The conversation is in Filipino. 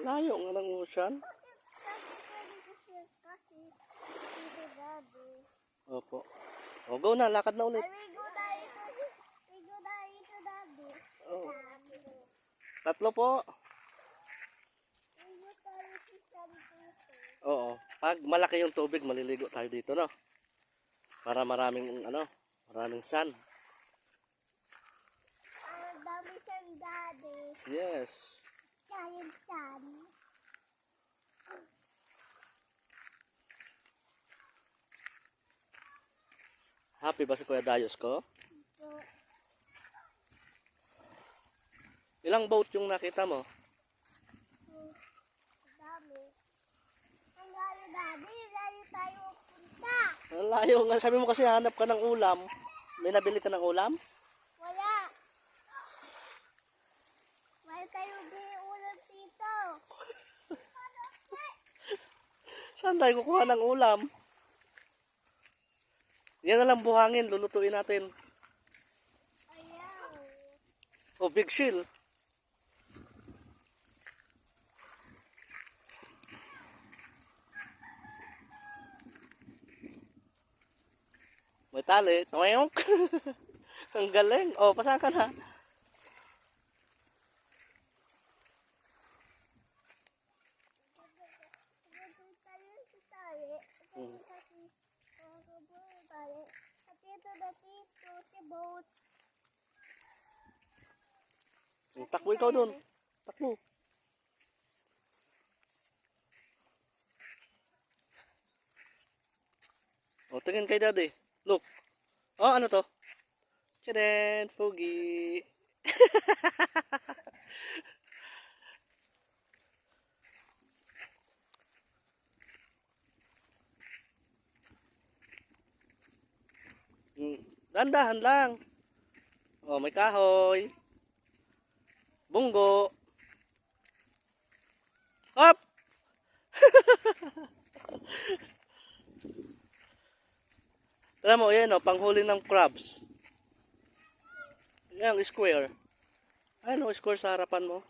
Layo nga ng ocean. Opo. O, go na. Lakad na ulit. Oh. 3 po. Oo. Pag malaki yung tubig, maliligo tayo dito, no? Para maraming, maraming sun. Dami sun, Daddy. Yes. Giant sun. Happy ba si Kuya Dayos ko? Ilang boat yung nakita mo? Dami. Ang layo, Daddy. Layo tayo punta. Ang layo nga. Sabi mo kasi hanap ka ng ulam. May nabili ka ng ulam? Wala. Wala tayo bili ulam dito. Saan tayo kukuha ng ulam? Yan na lang buhangin. Lulutuin natin. Ayaw. O, big shield. May tali. Tuyok. Ang galing. O, pasahan ka na. Takbo ikaw dun. Takbo. O, tingin kay daddy. Look. Oh, ano to? Tchadan! Pogi! Dandahan lang. Oh, may kahoy. Bunggo. Hop! Tala mo, yan o, panghuli ng crabs. Yan, square. Ano, square sa harapan mo.